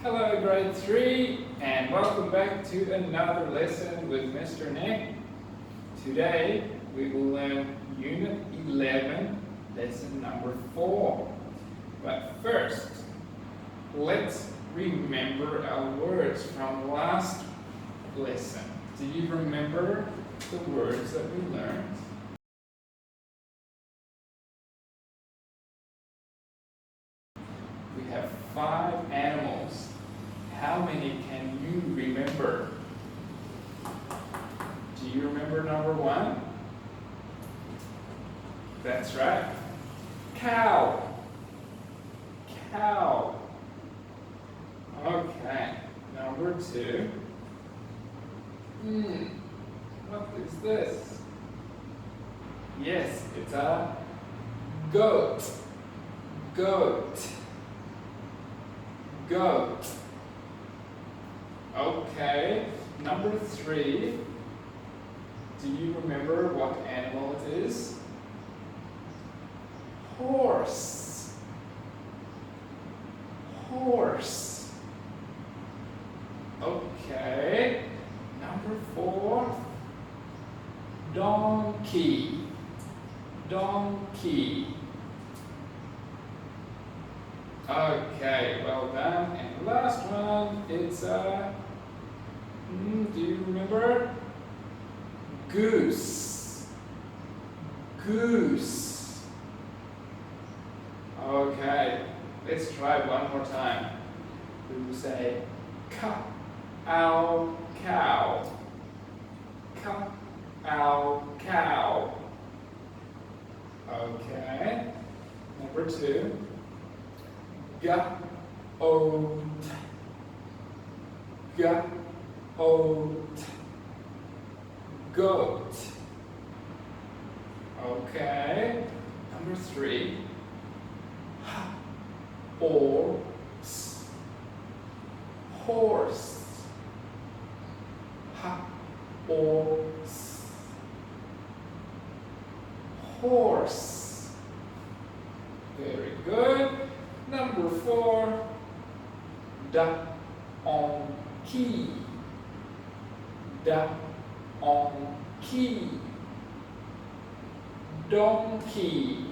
Hello grade 3 and welcome back to another lesson with Mr. Nick. Today we will learn Unit 11, lesson number 4. But first, let's remember our words from last lesson. Do you remember the words that we learned? We have 5 animals. How many can you remember? Do you remember number 1? That's right. Cow. Cow. Okay. Number 2. What is this? Yes, it's a goat. Goat. Goat. Okay, number 3. Do you remember what animal it is? Horse. Horse. Okay, number 4. Donkey. Donkey. Okay, well done. And last one, it's a, do you remember? Goose. Goose. Okay, let's try one more time. We will say cow, cow. Cow, cow. Okay, number 2. Goat. Goat. Goat. Okay. Number 3. Horse. Horse. Horse. Horse. Very good. Number 4. Donkey. Donkey. Donkey.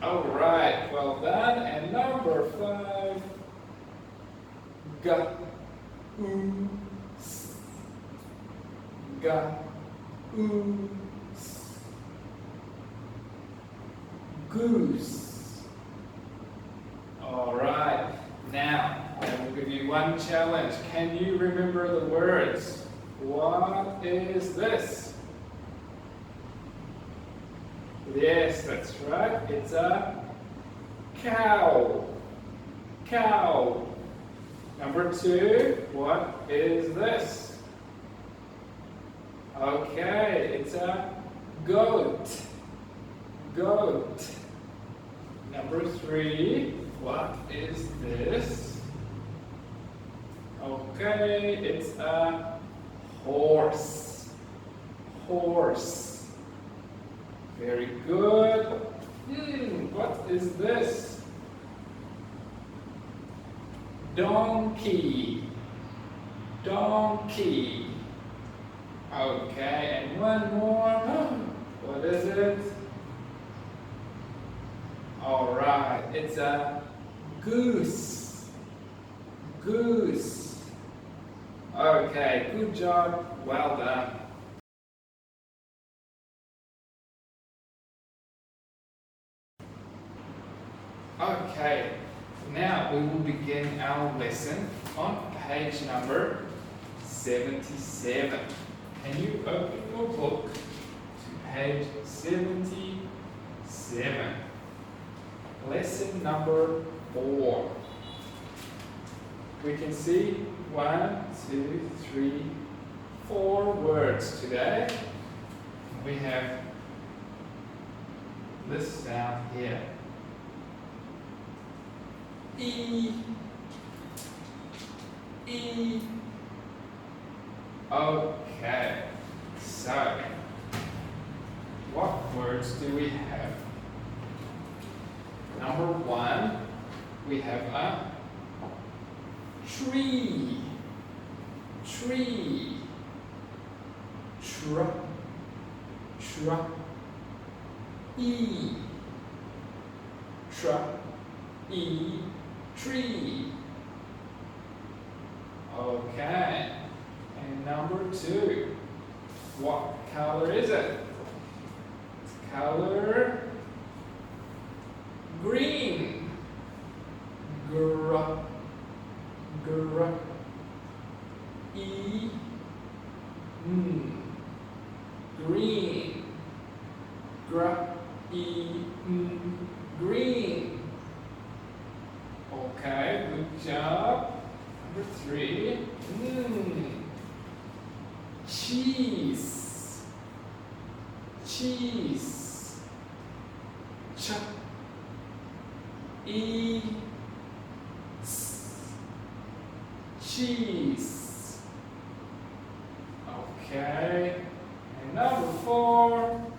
All right, well done. And number 5. Goose. Goose. Goose. All right. Now, I will give you one challenge. Can you remember the words? What is this? Yes, that's right. It's a cow. Cow. Number 2, what is this? Okay, it's a goat. Goat. Number 3, what is this? Okay, it's a horse. Horse. Very good. What is this? Donkey. Donkey. Okay, and one more. What is it? All right, it's a goose. Goose. Okay, good job. Well done. Okay, now we will begin our lesson on page number 77. Can you open your book to page 77? Lesson number 4. We can see 1, 2, 3, 4 words today. We have this sound here. E. E. Okay, so what words do we have? Number 1, we have a tree, tree, tr, e, tree. Okay, and number 2, what color is it? It's color green. Gr, e, n, green. Gr, e, n, green. Okay, good job. Number 3, cheese, cheese, ch, e, s, cheese. Okay, and number 4,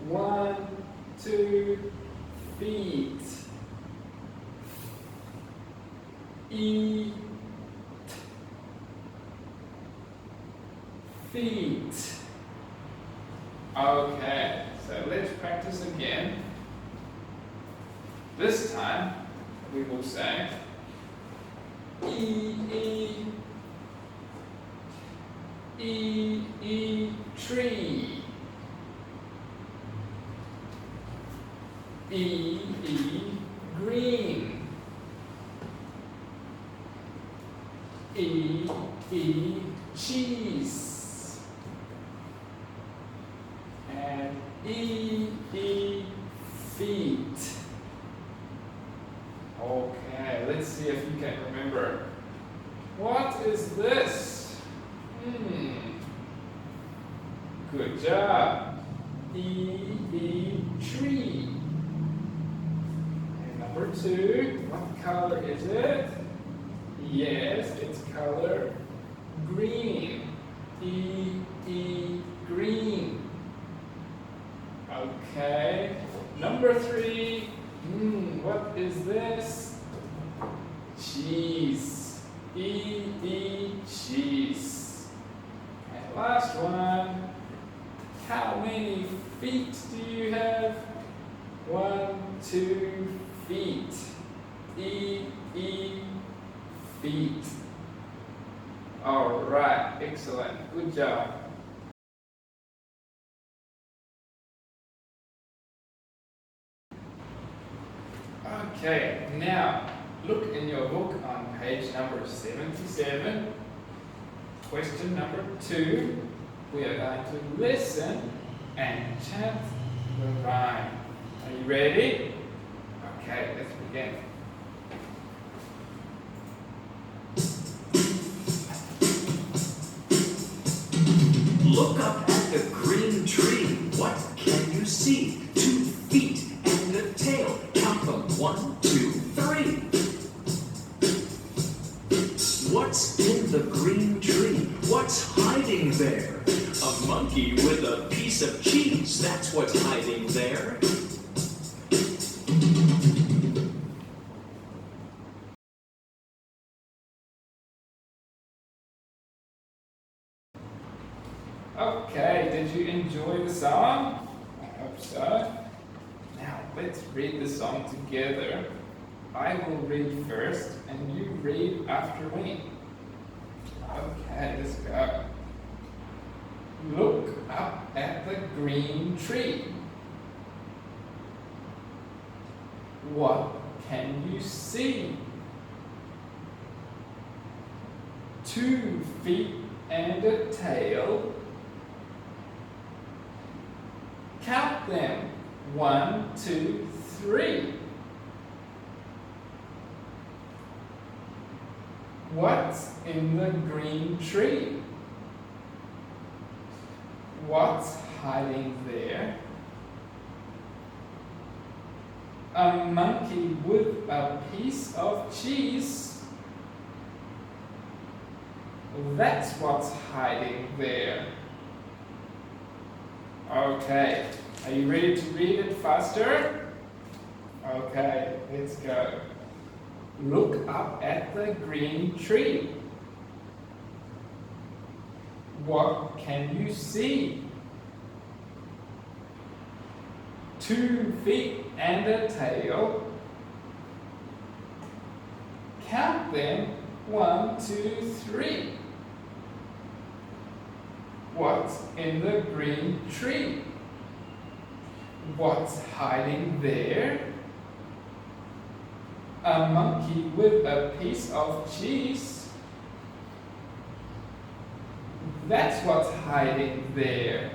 1, 2, feet. Eat, feet. Okay, so let's practice again. This time we will say tree. Green. Cheese. And feet. Okay, let's see if you can remember. What is this? Good job. Tree. And number 2, what color is it? Yes, it's color green. Green. Okay. Number 3. What is this? Cheese. Cheese. And last one. How many feet do you have? 1, 2 feet. Feet. All right, excellent. Good job. Okay, now look in your book on page number 77. Question number 2. We are going to listen and chant the rhyme. Are you ready? Okay, let's begin. Look up at the green tree. What can you see? 2 feet and a tail. Count them. 1, 2, 3. What's in the green tree? What's hiding there? A monkey with a piece of cheese. That's what's hiding there. Okay, did you enjoy the song? I hope so. Now, let's read the song together. I will read first, and you read after me. Okay, let's go. Look up at the green tree. What can you see? 2 feet and a tail. Count them. 1, 2, 3. What's in the green tree? What's hiding there? A monkey with a piece of cheese. That's what's hiding there. Okay, are you ready to read it faster? Okay, let's go. Look up at the green tree. What can you see? 2 feet and a tail. Count them, 1, 2, 3. What's in the green tree? What's hiding there? A monkey with a piece of cheese. That's what's hiding there.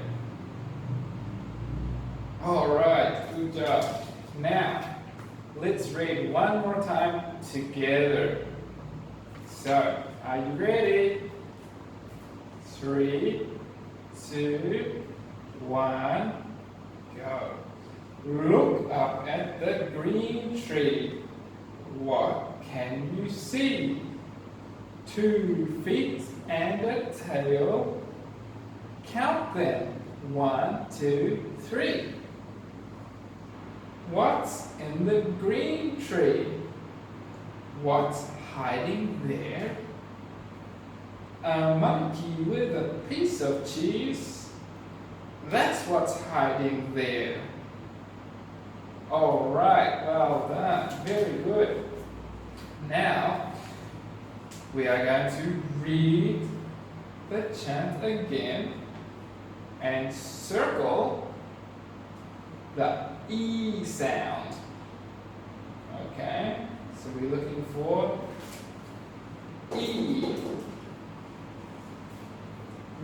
Alright, good job. Now, let's read one more time together. So, are you ready? 3, 2, 1, go. Look up at the green tree. What can you see? 2 feet and a tail. Count them. 1, 2, 3. What's in the green tree? What's hiding there? A monkey with a piece of cheese. That's what's hiding there. All right, well done. Very good. Now, we are going to read the chant again and circle the E sound. Okay, so we're looking for E.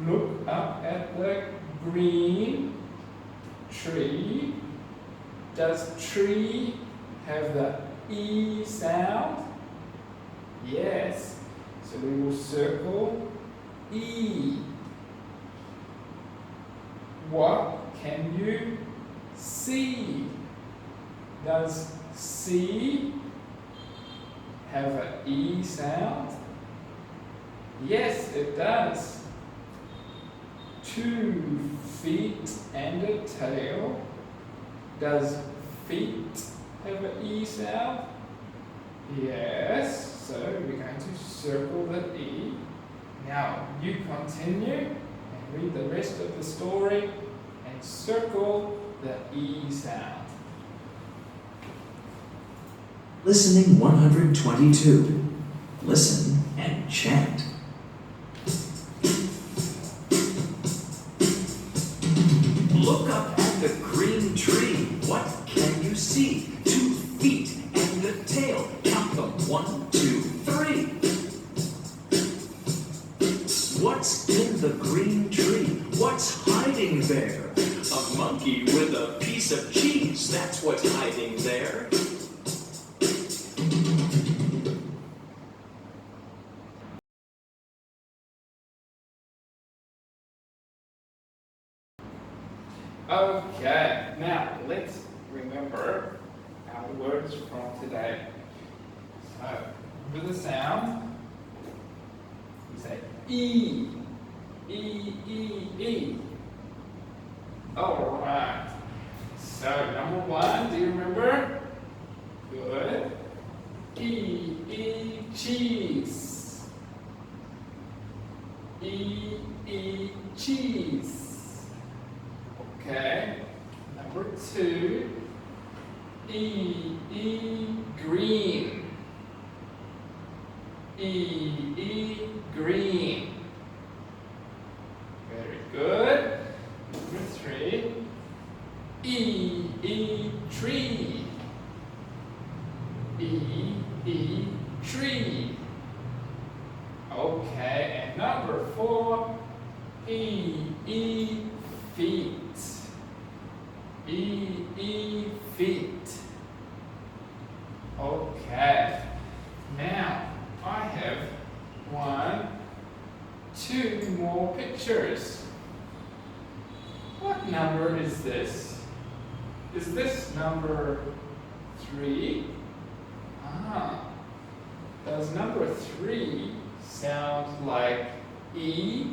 Look up at the green tree. Does tree have the E sound? Yes. So we will circle E. What can you see? Does see have an E sound? Yes, it does. 2 feet and a tail. Does feet have an E sound? Yes, so we're going to circle the E. Now you continue and read the rest of the story and circle the E sound. Listening 122. Listen and chant. Look up at the green tree. What can you see? 2 feet and a tail. Count them. 1, 2, 3. What's in the green tree? What's hiding there? A monkey with a piece of cheese. That's what's hiding there. Okay, now let's remember our words from today. So, with the sound, we say E, E, E, E. All right. So, number 1, do you remember? Good. E, E, cheese. E, E, cheese. Okay, number 2, E, E, green. E, E, green. Very good. Number 3, E, E, tree. E, E, tree. Okay, and number 4, E, E, feet. E, E, feet. Okay. Now, I have 1, 2 more pictures. What number is this? Is this number 3? Does number 3 sound like E?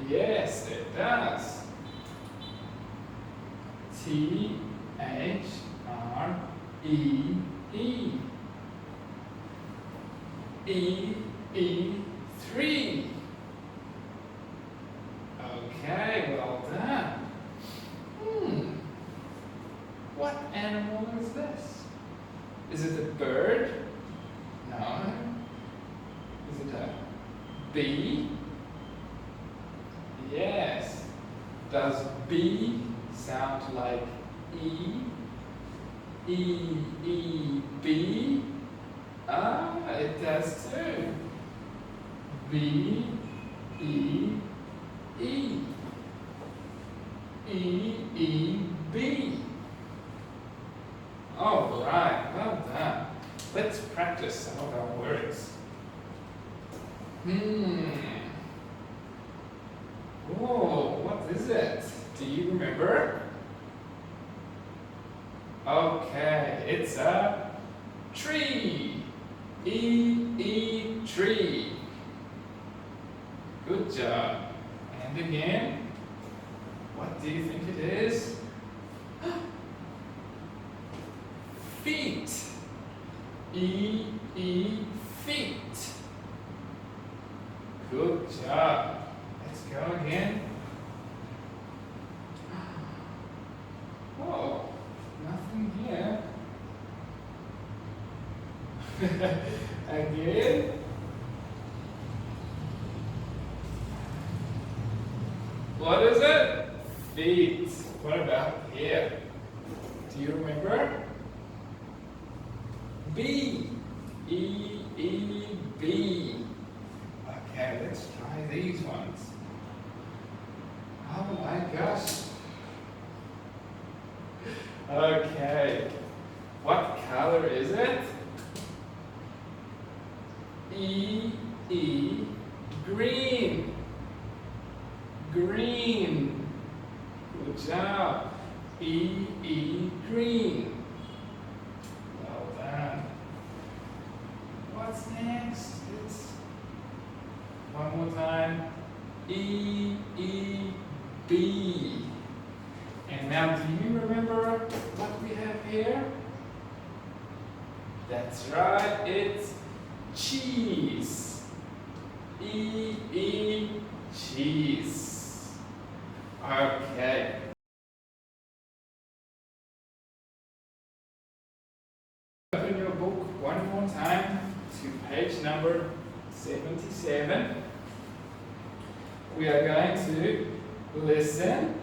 Yes, it does. T, H, R, E, E. 3. Okay, well done. What animal is this? Is it a bird? No. Is it a bee? Yes. Does bee sound like E? B? Ah, it does too. B, E, E. B. All right, well done. Let's practice some of our words. Whoa, what is it? Do you remember? Okay, it's a tree. Tree. Good job. And again, what do you think it is? Feet. Feet. Good job. Let's go again. Oh, nothing here. Again. What is it? Feet. What about here? Do you remember? B. B. Okay, let's try these ones. Oh my gosh. Okay. What color is it? Green. Green. Good job. Green. Well done. What's next? It's one more time. B. And now, do you remember what we have here? That's right, it's cheese. Cheese. Okay. Open your book one more time to page number 77. We are going to listen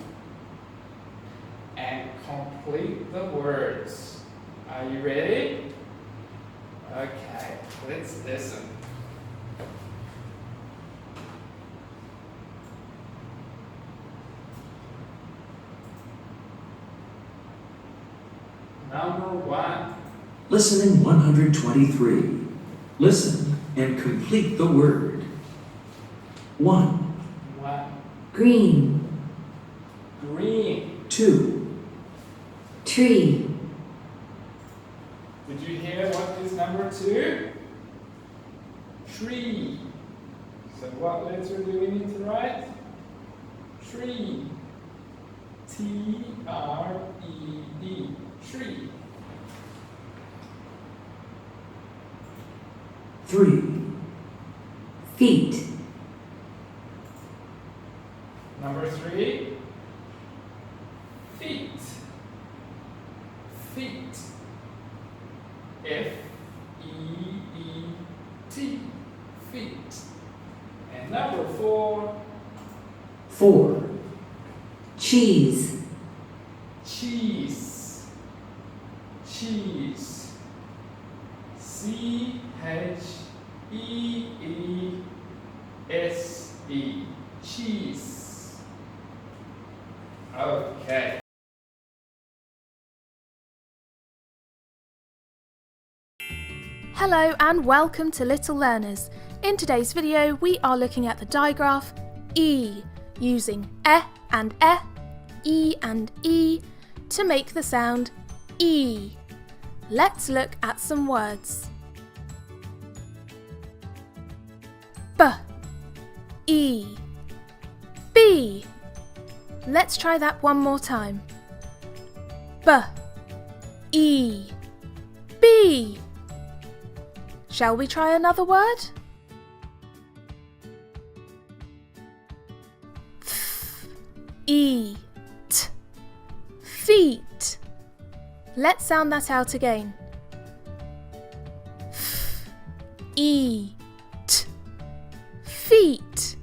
and complete the words. Are you ready? Okay, let's listen. Number 1. Listening 123. Listen and complete the word. 1, 1. Green. Green. 2, Tree. Did you hear what is number 2? Tree. So what letter do we need to write? Tree. T-R-E-E. Tree. 3, Feet. Number 3. Feet. Feet. F-E-E-T. Feet. And number 4. 4. Cheese. Cheese. Cheese. C-H-E-E-S-E. Cheese. Okay. Hello and welcome to Little Learners. In today's video we are looking at the digraph E, using and E and E to make the sound E. Let's look at some words. B, B. Let's try that one more time. B, B. Shall we try another word? Eat. Feet. Let's sound that out again. Eat. Feet.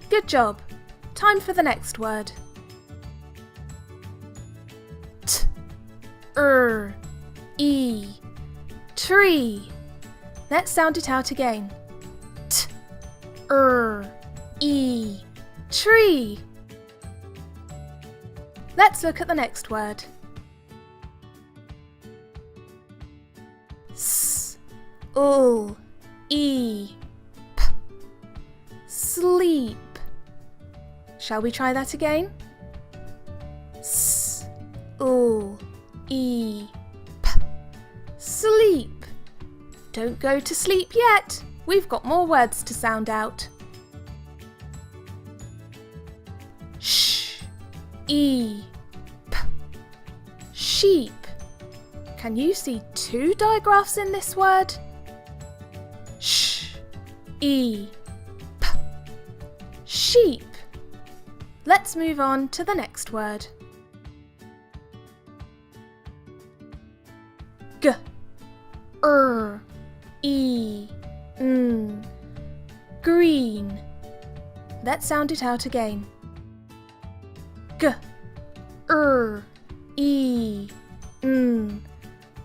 Good job. Time for the next word. E. Tree. Let's sound it out again. E. Tree. Let's look at the next word. E. Sleep. Shall we try that again? E. Sleep. Don't go to sleep yet. We've got more words to sound out. Sheep. Can you see two digraphs in this word? Sheep. Sheep. Let's move on to the next word. Green. Let's sound it out again.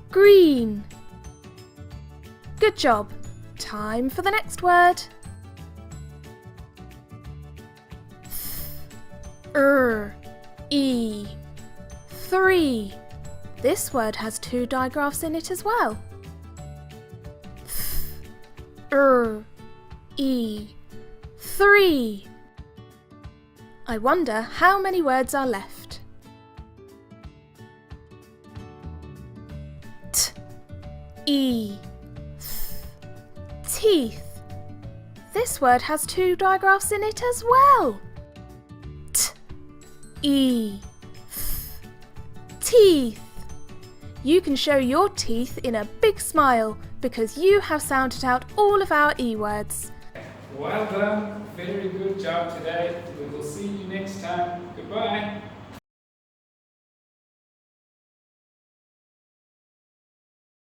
Green. Good job. Time for the next word. Three. This word has two digraphs in it as well. Three. I wonder how many words are left. Teeth. This word has two digraphs in it as well. Teeth. You can show your teeth in a big smile because you have sounded out all of our E words. Well done. Very good job today. We will see you next time. Goodbye.